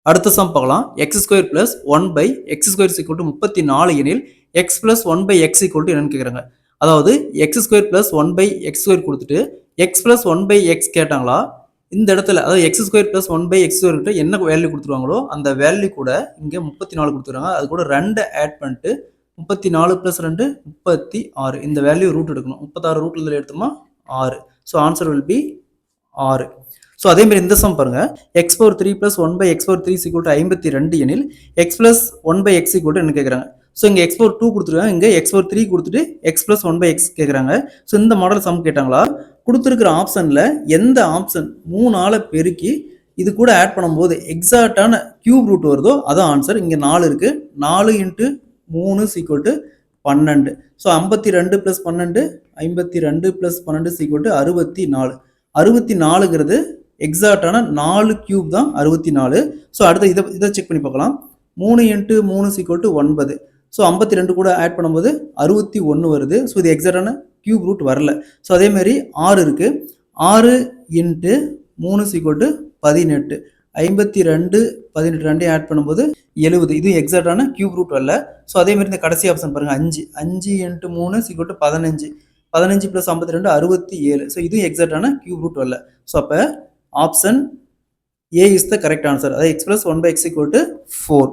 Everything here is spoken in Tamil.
அடுத்த சம் பார்க்கலாம். எக்ஸ் ஸ்கொயர் பிளஸ் 1/x² = 34 எனில் எக்ஸ் பிளஸ் 1/x = என்னன்னு கேட்குறாங்க. அதாவது எக்ஸ் ஸ்கொயர் பிளஸ் 1/x² கொடுத்துட்டு எக்ஸ் பிளஸ் 1/x கேட்டாங்களா, இந்த இடத்துல அதாவது எக்ஸ் ஸ்கொயர் பிளஸ் 1/x² கிட்ட என்ன வேல்யூ கொடுத்துருவாங்களோ அந்த வேல்யூ கூட இங்கே 34 கொடுத்துருவாங்க. அது கூட 2 ஆட் பண்ணிட்டு 34 + 2 36 இந்த வேல்யூ ரூட் எடுக்கணும். 36 ரூட்ல எடுத்தோமா 6. So answer will be 6. So அதே மாதிரி இந்த சம் பாருங்க. x⁴ + 1/x⁴ = 52 எனில் x + 1/x = என்ன கேட்குறாங்க. ஸோ இங்கே x⁴ கொடுத்துருக்காங்க, இங்கே x⁴ கொடுத்துட்டு x + 1/x கேட்குறாங்க. ஸோ இந்த மாடல் சம் கேட்டாங்களா, கொடுத்துருக்கிற ஆப்ஷனில் எந்த ஆப்ஷன் 3ஆல் பெருக்கி இது கூட ஆட் பண்ணும்போது எக்ஸாக்டான கியூப் ரூட் வருதோ அதான் ஆன்சர். இங்கே 4 இருக்குது. 4 × 3 = 12. ஸோ 52 + 12 52 + 12 = 64. 64ங்கிறது எக்ஸாக்டான 4 கியூப் தான் 64. ஸோ அடுத்து இதை செக் பண்ணி பார்க்கலாம். 3 × 3 = 9. ஸோ 52 கூட ஆட் பண்ணும்போது 61 வருது. ஸோ இது எக்ஸாக்டான கியூப் ரூட் வரல. ஸோ அதேமாரி 6 இருக்குது. 6 × 3 = 18. 52 18 ரெண்டையும் ஆட் பண்ணும்போது 70. இது எக்ஸாக்டான கியூப் ரூட் வரல. ஸோ அதேமாதிரி இந்த கடைசி ஆப்ஷன் பாருங்கள். 5 × 3 = 15. 15 + 52 67. ஸோ இதுவும் எக்ஸாக்டான கியூப் ரூட் வரல. ஸோ அப்போ option A is the correct answer. அதாவது x + 1/x = 4.